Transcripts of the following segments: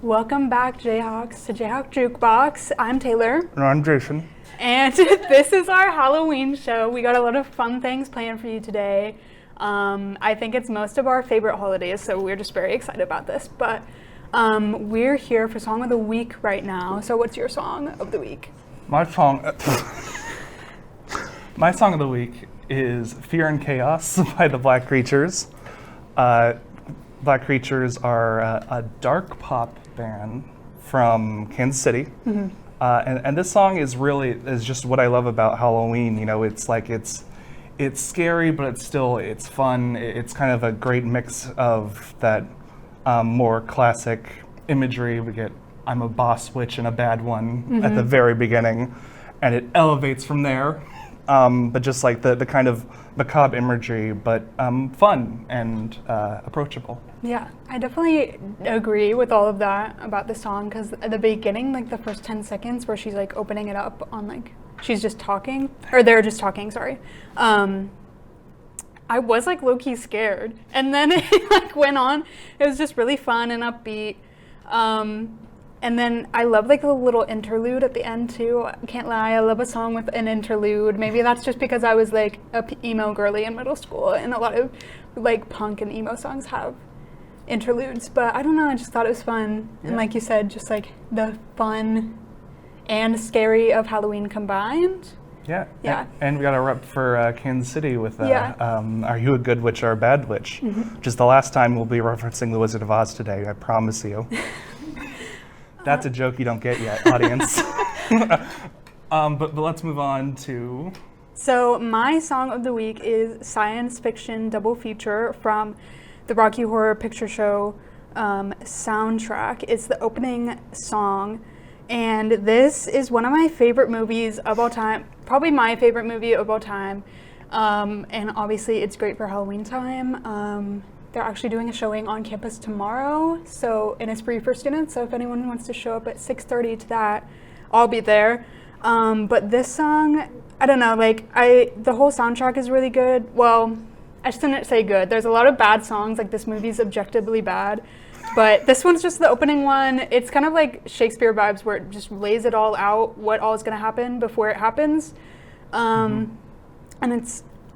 Welcome back, Jayhawks, to Jayhawk Jukebox. I'm Taylor. And I'm Jason. And this is our Halloween show. We got a lot of fun things planned for you today. I think it's most of our favorite holidays, so we're just very excited about this. But we're here for Song of the Week right now. So what's your Song of the Week? My song of the week is Fear and Chaos by the Black Creatures. Black Creatures are a dark pop band from Kansas City. Mm-hmm. And this song is just what I love about Halloween. You know, it's scary, but it's fun. It's kind of a great mix of that more classic imagery. We get I'm a boss witch and a bad one at the very beginning, and it elevates from there. But just like the kind of macabre imagery, but fun and approachable. Yeah, I definitely agree with all of that about the song, because at the beginning, like the first 10 seconds where she's like opening it up on like, she's just talking, or they're just talking, sorry. I was like low-key scared, and then it like went on. It was just really fun and upbeat. And then I love like the little interlude at the end too. I can't lie, I love a song with an interlude. Maybe that's just because I was like a emo girly in middle school, and a lot of like punk and emo songs have interludes. But I don't know, I just thought it was fun. Yeah. And like you said, just like the fun and scary of Halloween combined. Yeah. And we got a rep for Kansas City with Are You a Good Witch or a Bad Witch? Mm-hmm. Which is the last time we'll be referencing The Wizard of Oz today, I promise you. That's a joke you don't get yet, audience. But let's move on to... So my Song of the Week is science fiction double feature from the Rocky Horror Picture Show soundtrack. It's the opening song, and this is one of my favorite movies of all time, probably my favorite movie of all time, and obviously it's great for Halloween time. They're actually doing a showing on campus tomorrow, and it's free for students, so if anyone wants to show up at 6:30 to that, I'll be there. But this song, I don't know, like the whole soundtrack is really good. Well, I shouldn't say good. There's a lot of bad songs, like this movie's objectively bad, but this one's just the opening one. It's kind of like Shakespeare vibes, where it just lays it all out, what all is gonna happen before it happens. And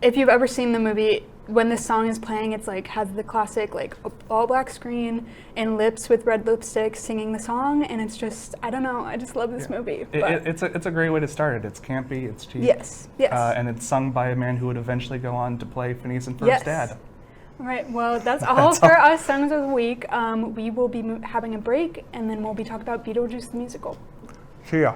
if you've ever seen the movie, when this song is playing, it's like has the classic like all black screen and lips with red lipstick singing the song, and it's just, I don't know, I just love this movie. It's a great way to start it. It's campy, it's cheap. Yes. And it's sung by a man who would eventually go on to play Phineas and Ferb's dad. All right, well, that's all for us Songs of the Week. We will be having a break, and then we'll be talking about Beetlejuice the musical. See ya.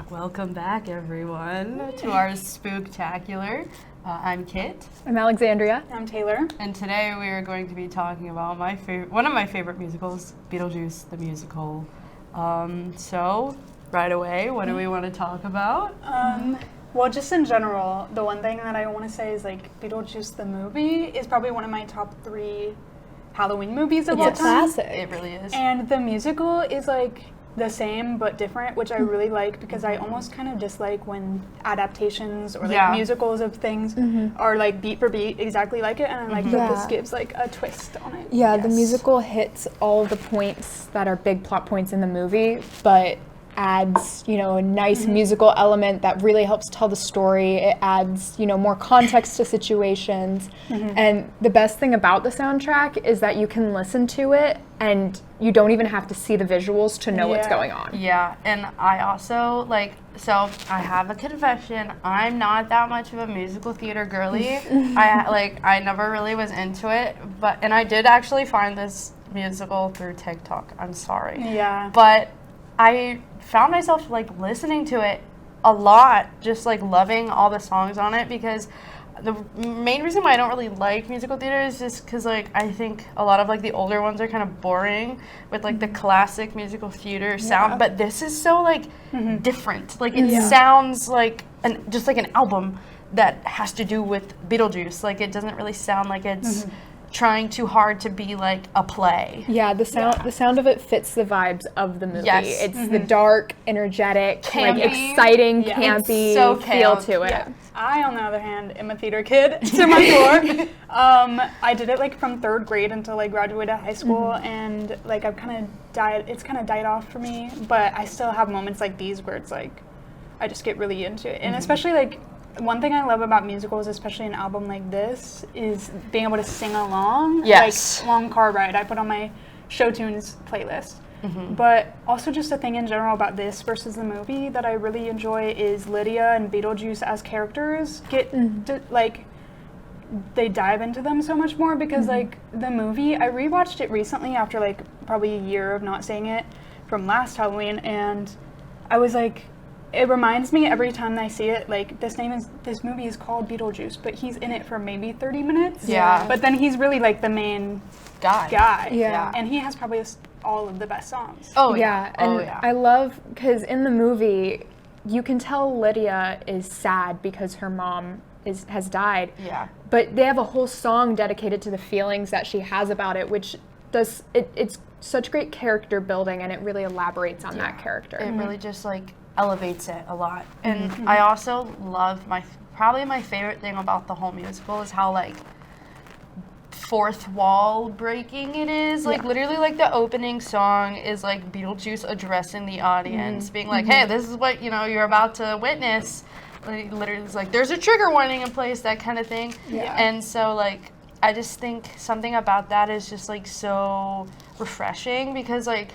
Welcome back, everyone, to our spooktacular. I'm Kit. I'm Alexandria. I'm Taylor. And today we are going to be talking about one of my favorite musicals, Beetlejuice the musical. So, right away, what do we want to talk about? Well, just in general, the one thing that I want to say is like Beetlejuice the movie is probably one of my top 3 Halloween movies of all time. It's a classic. It really is. And the musical is like the same but different, which I really like, because I almost kind of dislike when adaptations or like musicals of things are like beat for beat exactly like it, and I like that this gives like a twist on it. Yeah, the musical hits all the points that are big plot points in the movie, but adds, you know, a nice musical element that really helps tell the story. It adds, you know, more context to situations. And the best thing about the soundtrack is that you can listen to it and you don't even have to see the visuals to know what's going on. Yeah, and I also, like, so I have a confession. I'm not that much of a musical theater girly. I never really was into it, and I did actually find this musical through TikTok. I'm sorry. Yeah. But I found myself, like, listening to it a lot, just, like, loving all the songs on it, because the main reason why I don't really like musical theater is just because, like, I think a lot of, like, the older ones are kind of boring with, like, the classic musical theater sound, but this is so, like, different. Like, it sounds like just like an album that has to do with Beetlejuice. Like, it doesn't really sound like it's trying too hard to be like a play. Yeah, the sound of it fits the vibes of the movie. Yes. It's the dark, energetic, Campy. like exciting, campy It's so feel camp. to it. Yeah. I, on the other hand, am a theater kid to my core. I did it like from 3rd grade until I graduated high school, and like I've kind of died. It's kind of died off for me, but I still have moments like these where it's like I just get really into it, and especially like one thing I love about musicals, especially an album like this, is being able to sing along. Yes. Like long car ride, I put on my show tunes playlist. But also just a thing in general about this versus the movie that I really enjoy is Lydia and Beetlejuice as characters like they dive into them so much more, because like the movie, I rewatched it recently after like probably a year of not seeing it from last Halloween, and I was like, it reminds me every time I see it, like this movie is called Beetlejuice, but he's in it for maybe 30 minutes. Yeah. But then he's really like the main guy. Yeah. And he has probably all of the best songs. Oh Yeah, and I love, because in the movie, you can tell Lydia is sad because her mom has died. Yeah. But they have a whole song dedicated to the feelings that she has about it, which it's such great character building, and it really elaborates on that character. It really just like elevates it a lot. And I also love probably my favorite thing about the whole musical is how like fourth wall breaking it is. Like literally, like the opening song is like Beetlejuice addressing the audience, being like, hey, this is what, you know, you're about to witness. Like, literally, it's like there's a trigger warning in place, that kind of thing. And so like I just think something about that is just like so refreshing, because like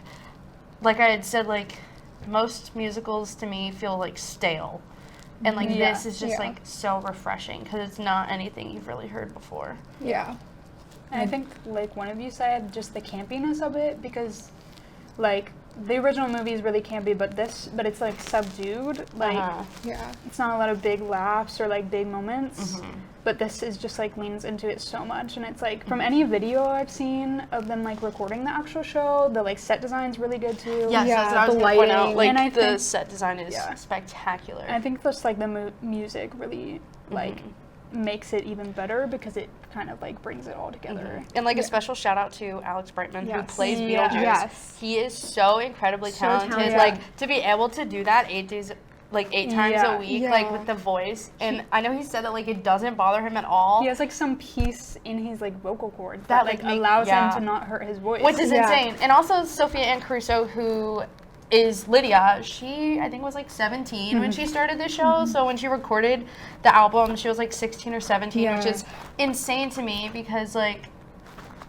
I had said, like most musicals to me feel like stale, and like this is just like so refreshing because it's not anything you've really heard before. And I think, like one of you said, just the campiness of it, because, like, the original movie is really campy, but it's, like, subdued. Like, it's not a lot of big laughs or, like, big moments. But this is just, like, leans into it so much. And it's, like, from any video I've seen of them, like, recording the actual show, the, like, set design's really good, too. Yes, that's what I was the gonna point out. lighting. Like, And I the think- set design is spectacular. I think just, like, the music really, like, makes it even better, because it kind of like brings it all together. And like a special shout out to Alex Brightman, who plays Yeah. Beetlejuice. Yes. He is so incredibly talented. talented. Like to be able to do that 8 days, like 8 times a week, like Yeah. with the voice. And I know he said that like it doesn't bother him at all. He has like some piece in his like vocal cords That, that like like, allows him to not hurt his voice. Which is insane. And also Sophia Ann Caruso, who is Lydia, she I think was like 17 when she started the show. So when she recorded the album, she was like 16 or 17, which is insane to me, because like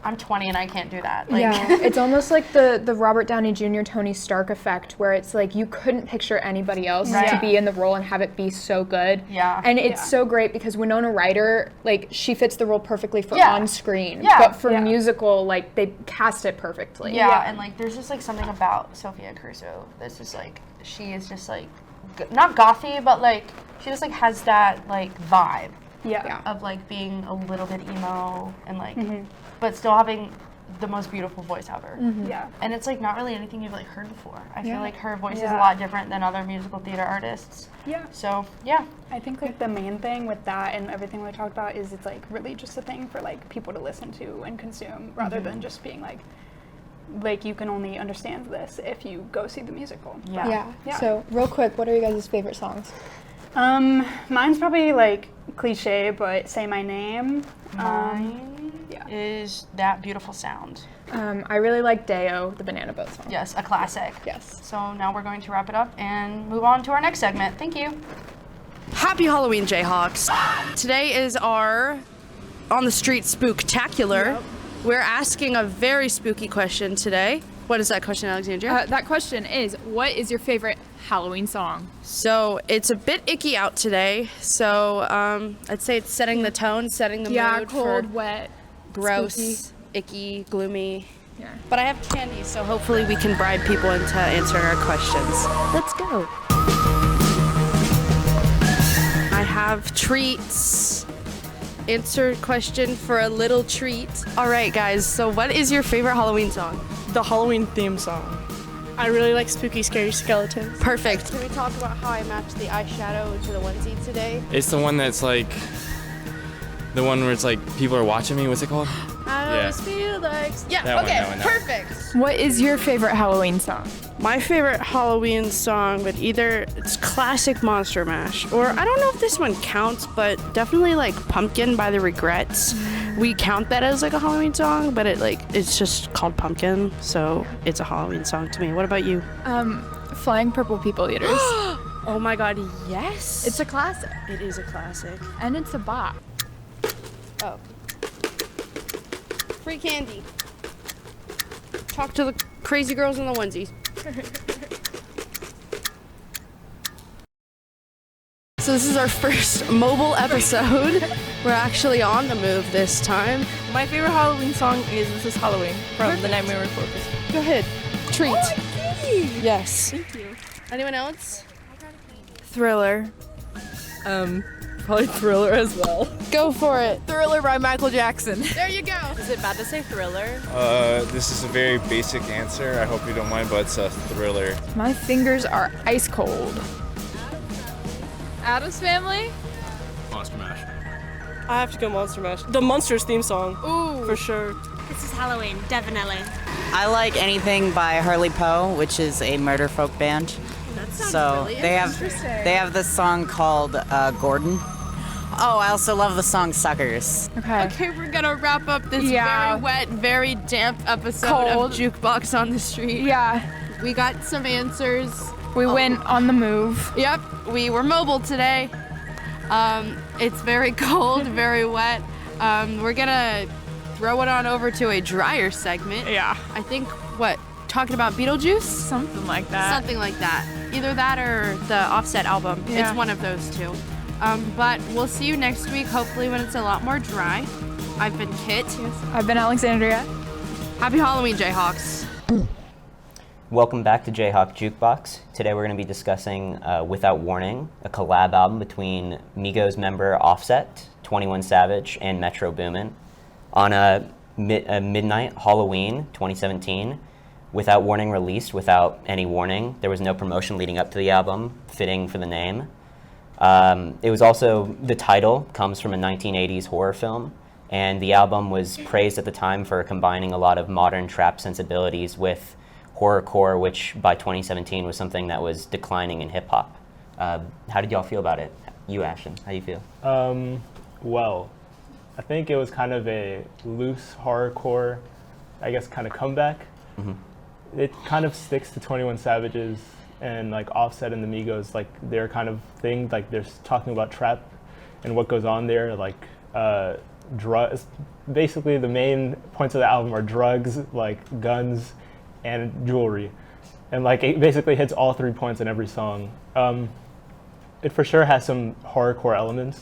I'm 20 and I can't do that. Like, It's almost like the Robert Downey Jr. Tony Stark effect, where it's like you couldn't picture anybody else to be in the role and have it be so good. And it's so great because Winona Ryder, like, she fits the role perfectly for on screen. But for musical, like, they cast it perfectly. and like there's just like something about Sophia Caruso that's just like, she is just like not gothy, but like she just like has that like vibe of like being a little bit emo and like but still having the most beautiful voice ever. And it's like not really anything you've like heard before. I feel like her voice is a lot different than other musical theater artists. So I think like the main thing with that and everything we talked about is it's like really just a thing for like people to listen to and consume, rather than just being like you can only understand this if you go see the musical. So real quick, what are you guys' favorite songs? Mine's probably like cliche, but Say My Name. is that beautiful sound. I really like Deo, the Banana Boat song. Yes, a classic. Yes. So now we're going to wrap it up and move on to our next segment. Thank you. Happy Halloween, Jayhawks. Today is our On the Street Spooktacular. Yep. We're asking a very spooky question today. What is that question, Alexandria? That question is, what is your favorite Halloween song? So it's a bit icky out today. So I'd say it's setting the tone, setting the mood. Yeah, cold, wet, gross, spooky. Icky, gloomy. Yeah. But I have candy, so hopefully we can bribe people into answering our questions. Let's go. I have treats. Answer question for a little treat. All right, guys, so what is your favorite Halloween song? The Halloween theme song. I really like Spooky Scary Skeletons. Perfect. Can we talk about how I matched the eyeshadow to the onesie today? It's the one that's like, the one where it's like people are watching me. What's it called? I always feel like... Yeah, that okay, one. perfect. What is your favorite Halloween song? My favorite Halloween song would it's classic Monster Mash, or I don't know if this one counts, but definitely like Pumpkin by the Regrets. We count that as like a Halloween song, but it's just called Pumpkin, so it's a Halloween song to me. What about you? Flying Purple People Eaters. Oh my god, yes. It's a classic. It is a classic. And it's a bop. Oh. Free candy. Talk to the crazy girls in the onesies. So this is our first mobile episode. We're actually on the move this time. My favorite Halloween song is This Is Halloween from The Nightmare Before Christmas. Go ahead. Treat. Oh, yes. thank you. Anyone else? Thriller. Probably Thriller as well. Go for it. Thriller by Michael Jackson. There you go. Is it bad to say Thriller? This is a very basic answer. I hope you don't mind, but it's a Thriller. My fingers are ice cold. Addams Family? Monster Mash. I have to go Monster Mash. The Monsters theme song. Ooh. For sure. This is Halloween, definitely. I like anything by Harley Poe, which is a murder folk band. That sounds So really they have this song called Gordon. Oh, I also love the song Suckers. Okay, we're gonna wrap up this very wet, very damp episode Cold. of Jukebox on the Street. Yeah. We got some answers. We went on the move. Yep, we were mobile today. It's very cold, very wet. We're gonna throw it on over to a drier segment. Yeah. I think, talking about Beetlejuice? Something like that. Something like that. Either that or the Offset album. Yeah. It's one of those two. But we'll see you next week, hopefully when it's a lot more dry. I've been Kit. I've been Alexandria. Happy Halloween, Jayhawks. Welcome back to JayhawkJukebox. Today we're going to be discussing Without Warning, a collab album between Migos member Offset, 21 Savage, and Metro Boomin. On a midnight Halloween 2017, Without Warning released without any warning. There was no promotion leading up to the album, fitting for the name. It was also, the title comes from a 1980s horror film, and the album was praised at the time for combining a lot of modern trap sensibilities with horrorcore, which by 2017 was something that was declining in hip hop. How did y'all feel about it? You, Ashton, how do you feel? Well, I think it was kind of a loose horrorcore, I guess, kind of comeback. Mm-hmm. It kind of sticks to 21 Savage's and like Offset and the Migos, like their kind of thing, like they're talking about trap and what goes on there, like drugs. Basically, the main points of the album are drugs, like guns, and jewelry, and like it basically hits all 3 points in every song. It for sure has some horrorcore elements,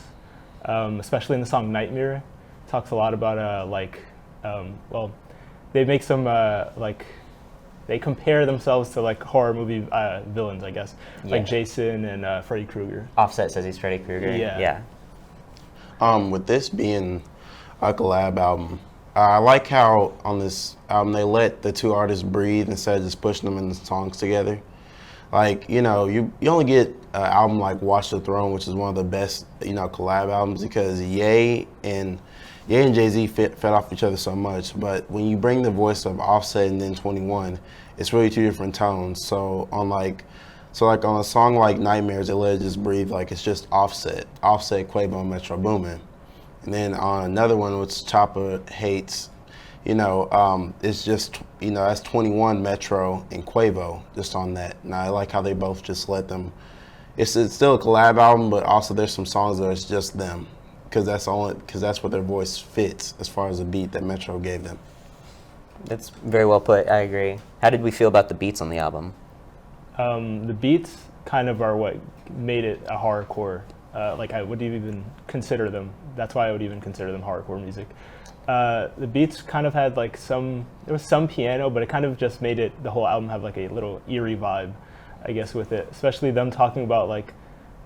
especially in the song Nightmare. It talks a lot about well, they make some they compare themselves to like horror movie villains, I guess, like Jason and Freddy Krueger. Offset says he's Freddy Krueger. Yeah. With this being a collab album, I like how on this album they let the two artists breathe instead of just pushing them in the songs together. Like, you know, you only get an album like Watch the Throne, which is one of the best, collab albums, because Ye and Jay-Z fed off each other so much. But when you bring the voice of Offset and then 21, it's really two different tones. So on a song like Nightmares, they let it just breathe, like it's just Offset, Quavo, and Metro Boomin. And then on another one, which Choppa hates, it's just, that's 21 Metro and Quavo just on that. And I like how they both just let them. It's still a collab album, but also there's some songs that it's just them, because that's what their voice fits as far as the beat that Metro gave them. That's very well put. I agree. How did we feel about the beats on the album? The beats kind of are what made it a horrorcore. Like I would even consider them. That's why I would even consider them horrorcore music. The beats kind of had like there was some piano, but it kind of just made the whole album have like a little eerie vibe, I guess, with it. Especially them talking about like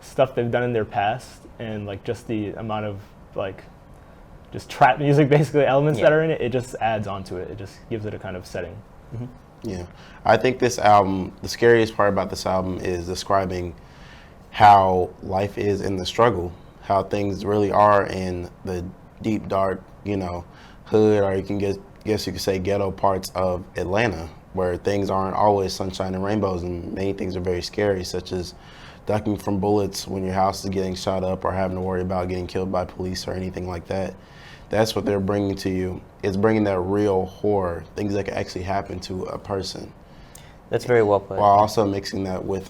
stuff they've done in their past, and like just the amount of like just trap music basically elements that are in it. It just adds onto it. It just gives it a kind of setting. Mm-hmm. Yeah, I think this album, the scariest part about this album is describing how life is in the struggle, how things really are in the deep, dark, hood, or you can guess you could say ghetto parts of Atlanta, where things aren't always sunshine and rainbows, and many things are very scary, such as ducking from bullets when your house is getting shot up, or having to worry about getting killed by police or anything like that. That's what they're bringing to you. It's bringing that real horror, things that can actually happen to a person. That's very well put. While also mixing that with,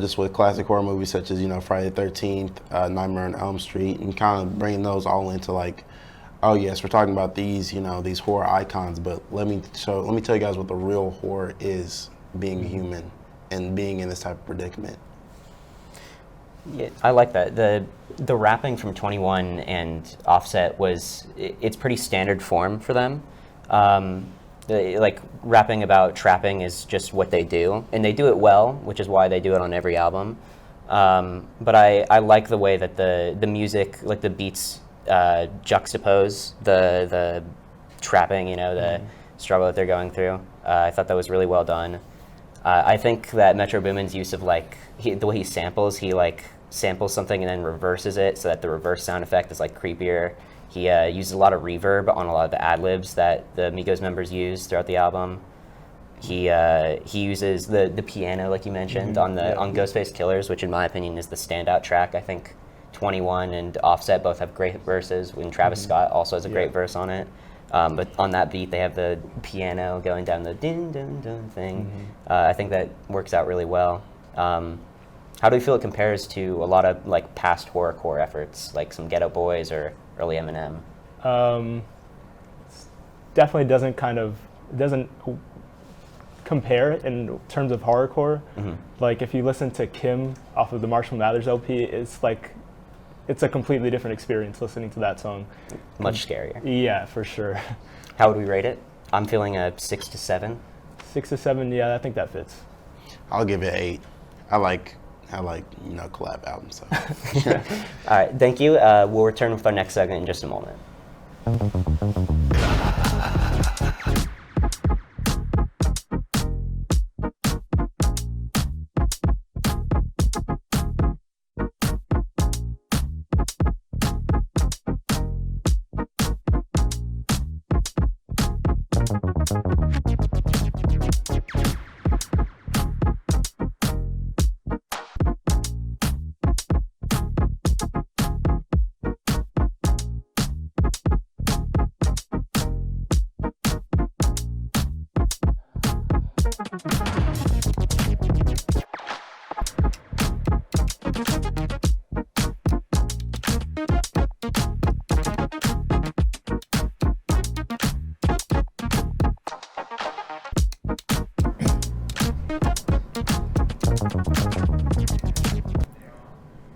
just with classic horror movies such as, Friday the 13th, Nightmare on Elm Street, and kind of bringing those all into like, oh yes, we're talking about these, these horror icons, but let me tell you guys what the real horror is, being human and being in this type of predicament. Yeah, I like that. The rapping from 21 and Offset it's pretty standard form for them. Like rapping about trapping is just what they do, and they do it well, which is why they do it on every album. But I like the way that the music, like the beats, juxtapose the trapping, the struggle that they're going through. I thought that was really well done. I think that Metro Boomin's use of the way he samples something and then reverses it so that the reverse sound effect is creepier. He uses a lot of reverb on a lot of the ad-libs that the Migos members use throughout the album. He uses the piano, like you mentioned, on Ghostface Killers, which in my opinion is the standout track. I think 21 and Offset both have great verses, and Travis Scott also has a great verse on it. But on that beat, they have the piano going down the din dun dun thing. I think that works out really well. How do you feel it compares to a lot of past horrorcore efforts, like some Ghetto Boys or early Eminem? Definitely doesn't compare in terms of horrorcore. Like if you listen to Kim off of the Marshall Mathers LP, it's a completely different experience listening to that song. Much scarier. Yeah, for sure. How would we rate it? I'm feeling a 6 to 7. 6 to 7, yeah, I think that fits. I'll give it 8. I like collab albums. So. All right, thank you. We'll return with our next segment in just a moment.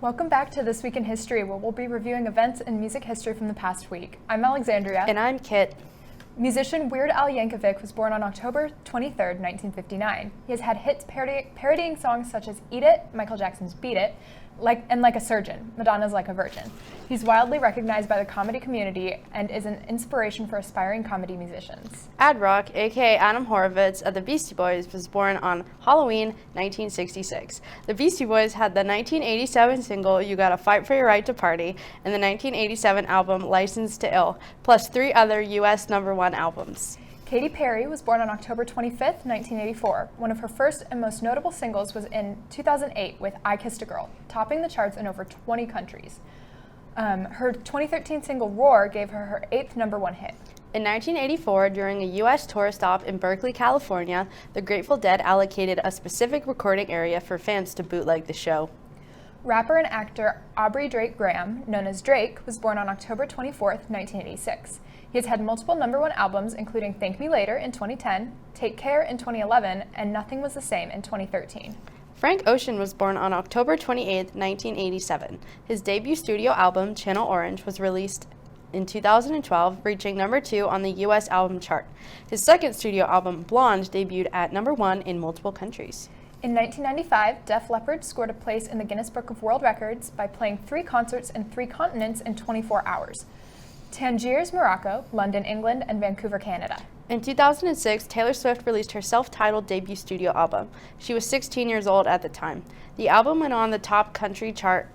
Welcome back to This Week in History, where we'll be reviewing events in music history from the past week. I'm Alexandria. And I'm Kit. Musician Weird Al Yankovic was born on October 23rd, 1959. He has had hits parodying songs such as Eat It, Michael Jackson's Beat It, and Like a Surgeon, Madonna's Like a Virgin. He's widely recognized by the comedy community and is an inspiration for aspiring comedy musicians. Ad Rock, aka Adam Horovitz of the Beastie Boys, was born on Halloween 1966. The Beastie Boys had the 1987 single You Gotta Fight for Your Right to Party and the 1987 album Licensed to Ill, plus 3 other U.S. #1 albums. Katy Perry was born on October 25th, 1984. One of her first and most notable singles was in 2008 with I Kissed a Girl, topping the charts in over 20 countries. Her 2013 single Roar gave her her 8th #1 hit. In 1984, during a U.S. tour stop in Berkeley, California, the Grateful Dead allocated a specific recording area for fans to bootleg the show. Rapper and actor Aubrey Drake Graham, known as Drake, was born on October 24, 1986. He has had multiple #1 albums, including Thank Me Later in 2010, Take Care in 2011, and Nothing Was the Same in 2013. Frank Ocean was born on October 28, 1987. His debut studio album, Channel Orange, was released in 2012, reaching #2 on the U.S. album chart. His second studio album, Blonde, debuted at #1 in multiple countries. In 1995, Def Leppard scored a place in the Guinness Book of World Records by playing 3 concerts in 3 continents in 24 hours. Tangiers, Morocco, London, England, and Vancouver, Canada. In 2006, Taylor Swift released her self-titled debut studio album. She was 16 years old at the time. The album went on the top country chart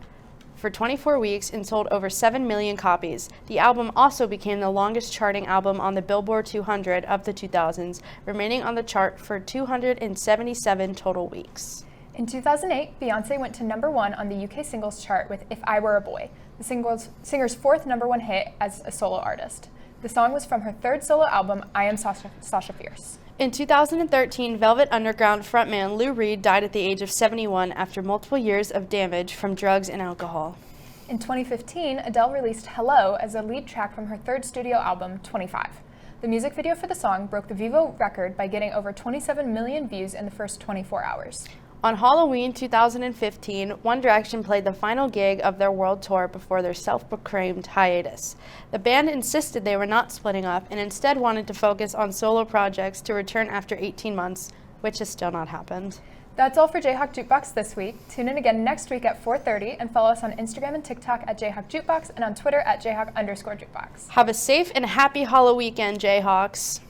for 24 weeks and sold over 7 million copies. The album also became the longest charting album on the Billboard 200 of the 2000s, remaining on the chart for 277 total weeks. In 2008, Beyoncé went to #1 on the UK singles chart with If I Were a Boy, the singer's 4th #1 hit as a solo artist. The song was from her 3rd solo album, I Am Sasha Fierce. In 2013, Velvet Underground frontman Lou Reed died at the age of 71 after multiple years of damage from drugs and alcohol. In 2015, Adele released Hello as a lead track from her 3rd studio album, 25. The music video for the song broke the Vivo record by getting over 27 million views in the first 24 hours. On Halloween 2015, One Direction played the final gig of their world tour before their self-proclaimed hiatus. The band insisted they were not splitting up and instead wanted to focus on solo projects to return after 18 months, which has still not happened. That's all for Jayhawk Jukebox this week. Tune in again next week at 4:30 and follow us on Instagram and TikTok at JayhawkJukebox and on Twitter at Jayhawk_Jukebox. Have a safe and happy Halloween weekend, Jayhawks.